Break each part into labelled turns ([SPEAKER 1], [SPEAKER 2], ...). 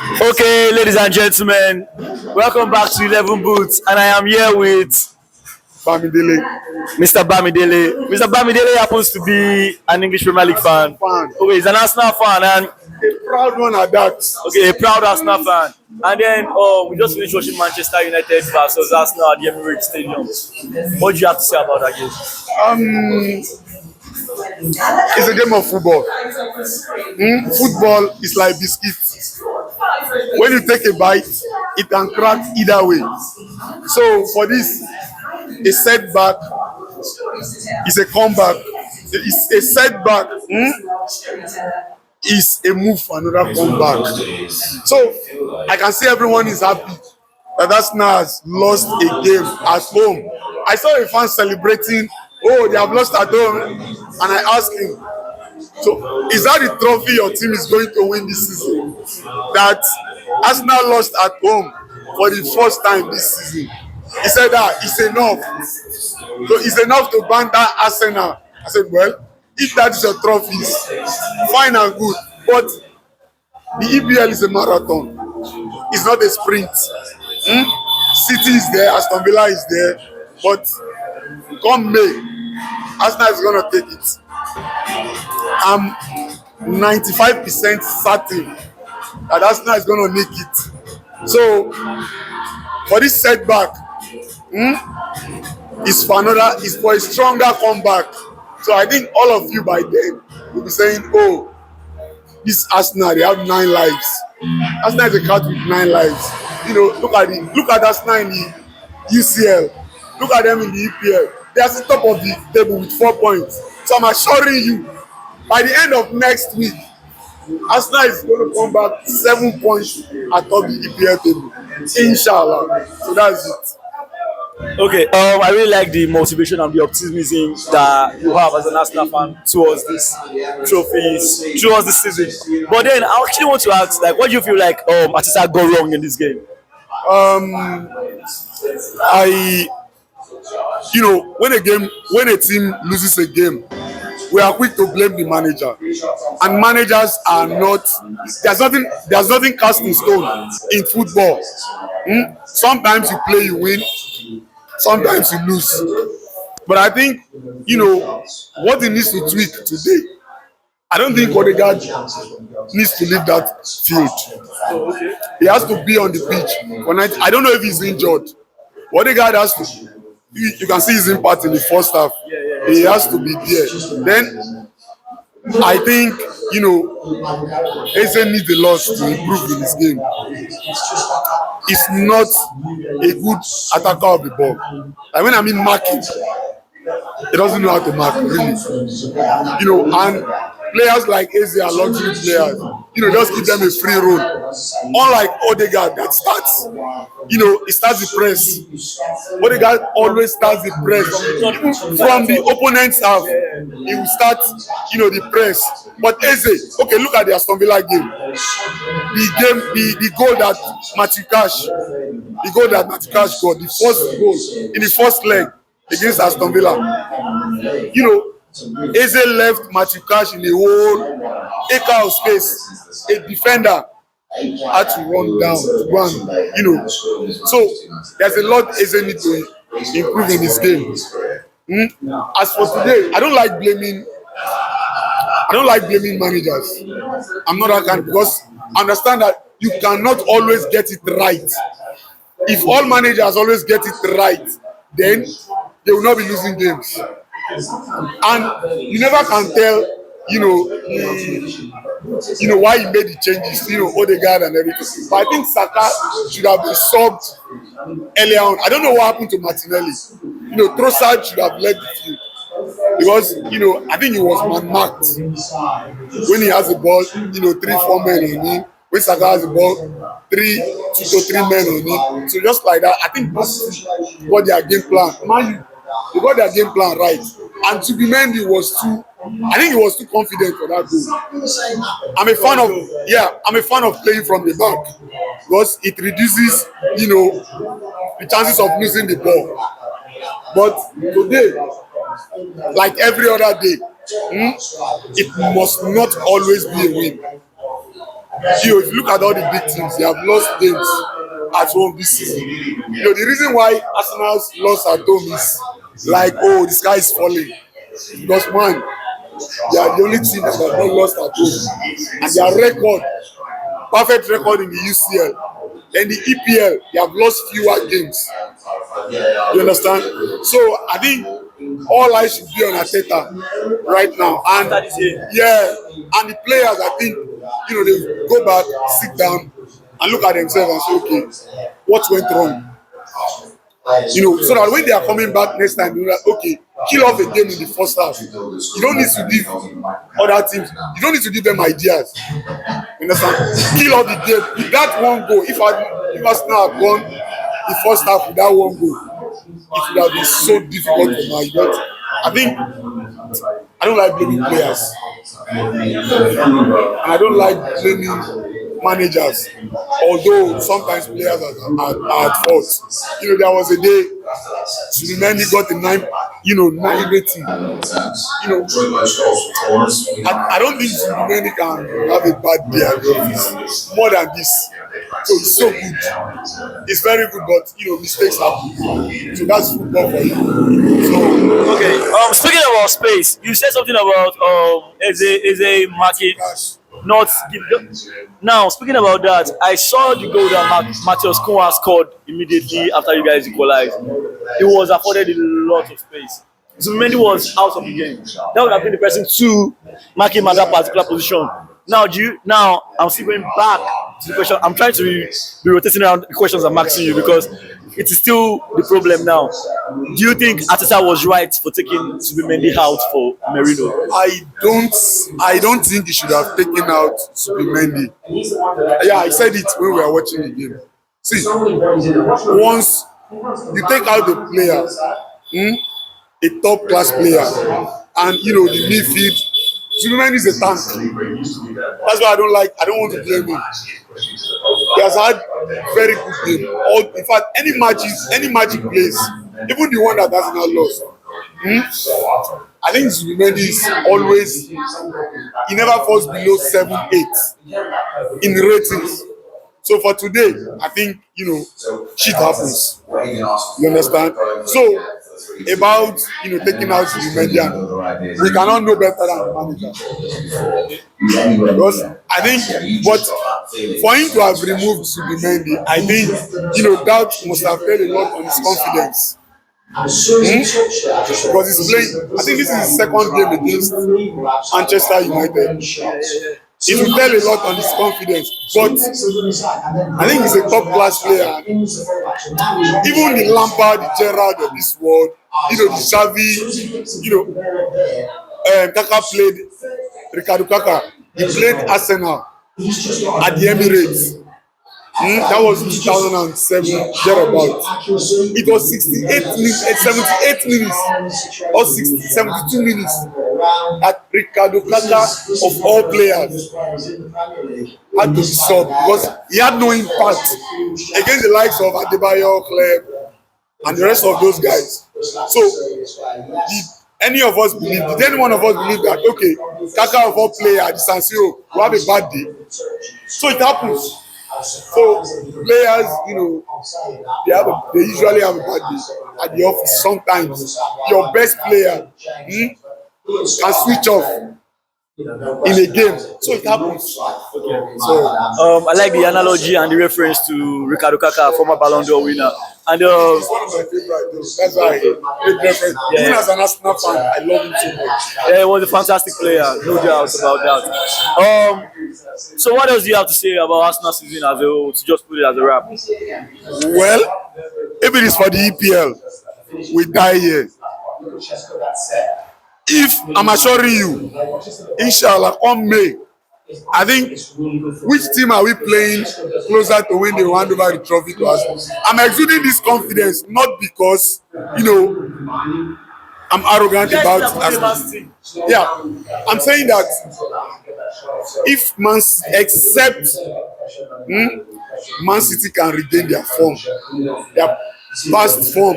[SPEAKER 1] Okay, ladies and gentlemen, welcome back to 11 Boots, and I am here with
[SPEAKER 2] Bamidele.
[SPEAKER 1] Mr. Bamidele. Mr. Bamidele happens to be an English Premier League fan.
[SPEAKER 2] Fan.
[SPEAKER 1] Okay, he's an Arsenal fan, and
[SPEAKER 2] A proud one at that.
[SPEAKER 1] okay, a proud Arsenal fan. And then we just finished watching Manchester United versus Arsenal at the Emirates Stadium. What do you have to say about that game?
[SPEAKER 2] Um, it's a game of football. Football is like biscuits. When you take a bite, it can crack either way. So for this, a setback is a comeback. It's a setback. Is a move for another comeback. So I can see everyone is happy that Arsenal has lost a game at home. I saw a fan celebrating, oh, they have lost at home. And I asked him, so is that the trophy your team is going to win this season? That Arsenal lost at home for the first time this season. He said that it's enough. So it's enough to banter Arsenal. I said, well, if that is your trophies, fine and good. But the EPL is a marathon. It's not a sprint. City is there, Aston Villa is there. But come May, Arsenal is going to take it. I'm 95% certain that Arsenal is going to make it. So, for this setback, is for a stronger comeback. So I think all of you by then will be saying, oh, this Arsenal, they have 9 lives. Arsenal is a cat with 9 lives. You know, look at Arsenal in the UCL. Look at them in the EPL. They are at the top of the table with 4 points. So I'm assuring you, by the end of next week, Arsenal is going to come back 7 points atop the EPL table. Inshallah. So that's it.
[SPEAKER 1] Okay, I really like the motivation and the optimism that you have as an Arsenal fan towards this trophies, towards this season. But then I actually want to ask, like, what do you feel like Arteta got wrong in this game?
[SPEAKER 2] I, when a team loses a game, we are quick to blame the manager, and managers are not. There's nothing cast in stone in football. Sometimes you play, you win. Sometimes you lose. But I think what he needs to tweak today. I don't think Odegaard needs to leave that field. He has to be on the pitch. I don't know if he's injured. Odegaard has to. You can see his impact in the first half. He has to be there. Then I think Eze needs a lot to improve in his game. He's not a good attacker of the ball. I mean marking. He doesn't know how to mark, really. And players like Eze are luxury players. Just give them a free roll. Unlike Odegaard that starts, he starts the press. Odegaard always starts the press. Even from the opponent's half, he will start, the press. But Eze, okay, look at the Aston Villa game. The goal that Matthew Cash got, the first goal in the first leg against Aston Villa. Eze left Matthew Cash in a whole acre of space. A defender had to run down to run. So there's a lot Eze needs to improve in his game. As for today, I don't like blaming managers. I'm not that kind, because I understand that you cannot always get it right. If all managers always get it right, then they will not be losing games. And you never can tell, why he made the changes, Odegaard and everything. But I think Saka should have been subbed earlier on. I don't know what happened to Martinelli. Trossard should have led the field. Because, I think he was man-marked. When he has the ball, 3-4 men on him. When Saka has the ball, 2 to 3 men on him. So just like that, I think that's what their game plan. Man, they got their game plan right. And Zubimendi I think he was too confident for that goal. I'm a fan of playing from the back, because it reduces, the chances of losing the ball. But today, like every other day, it must not always be a win. if you look at all the big teams, they have lost games at home this season. The reason why Arsenal's loss at home is like, oh, the sky is falling. Because man, they are the only team that have not lost at home. And their record, perfect record in the UCL. Then the EPL, they have lost fewer games. You understand? So I think all eyes should be on Arteta right now. And yeah, and the players, I think, they go back, sit down, and look at themselves and say, okay, what went wrong? So that when they are coming back next time, they're like, okay, kill off a game in the first half. You don't need to give other teams, you don't need to give them ideas. You understand? Kill off the game. With that one goal, if Arsenal had gone the first half with that one goal, it would have been so difficult for my. But I think I don't like blaming players. And I don't like blaming managers, although sometimes players are at fault. There was a day Suleiman got a 9 rating. I don't think Suleiman can have a bad day at the office more than this. So it's so good. It's very good, but mistakes happen. So that's football for you. So
[SPEAKER 1] okay. Speaking about space, you said something about Eze marking. Not give now. Speaking about that, I saw the goal that Matheus Cunha scored immediately after you guys equalized. It was afforded a lot of space. Zubimendi was out of the game. That would have been the person to mark him at that particular position. Now I'm still going back to the question. I'm trying to be rotating around the questions I'm asking you because it is still the problem now. Do you think Arteta was right for taking Zubimendi out for Merino?
[SPEAKER 2] I don't think he should have taken out Zubimendi. Yeah, I said it when we were watching the game. See, once you take out the player, a top class player, and the midfield, Zubimendi is a tank. That's why I don't want to blame him. He has had very good game. In fact, any magic plays, even the one that has not lost. I think Zubimendi is always, he never falls below 7-8 in ratings. So for today, I think shit happens. You understand? So about taking out Zubimendi, we cannot know better than the manager. Because I think, but for him to have removed Zubimendi, I think that must have played a lot on his confidence. Because he's playing, I think this is his second game against Manchester United. It will tell a lot on his confidence, but I think he's a top class player. Even the Lampard, the Gerrard of this world, the Xavi, Kaka played, Ricardo Kaka, he played Arsenal at the Emirates. That was 2007, thereabout. It was 68 minutes, 78 minutes, or 72 minutes that Ricardo Kaka, of all players, had to be subbed because he had no impact against the likes of Adebayo, Kleb, and the rest of those guys. So, did any one of us believe that, okay, Kaka of all players at the San Siro will have a bad day? So it happens. So players, they usually have a bad day at the office. Sometimes your best player can switch off in a game, so it happens. So
[SPEAKER 1] I like the analogy and the reference to Ricardo Kaka, former Ballon d'Or winner, and
[SPEAKER 2] it's one of my favorites. That's why I make reference. Even as an Arsenal fan, I love him so much.
[SPEAKER 1] Yeah, he was a fantastic player, no doubt about that. So what else do you have to say about Arsenal season as a whole, to just put it as a wrap?
[SPEAKER 2] Well, if it is for the EPL, we die here. If I'm assuring you, inshallah, on May, I think, which team are we playing closer to when they hand over the trophy to us? I'm exuding this confidence not because, I'm arrogant about Arsenal. Yeah, I'm saying that if except Man City can regain their form, their past form,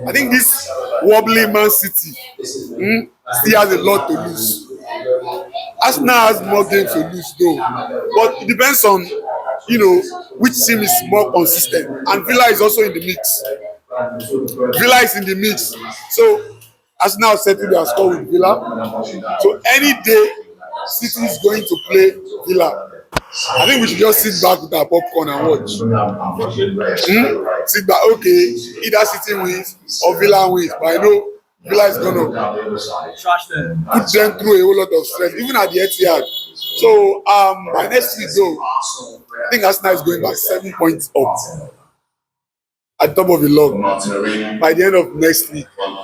[SPEAKER 2] I think this wobbly Man City still has a lot to lose. Arsenal has more games to lose though, but it depends on which team is more consistent. And Villa is also in the mix. Villa is in the mix, so Arsenal settled their score with Villa. So any day, City is going to play Villa. I think we should just sit back with our popcorn and watch. Sit back, okay. Either City wins or Villa wins, but I know Villa is gonna put them through a whole lot of stress, even at the Etihad. So by next week though, I think Arsenal is going back 7 points up at top of the log by the end of next week.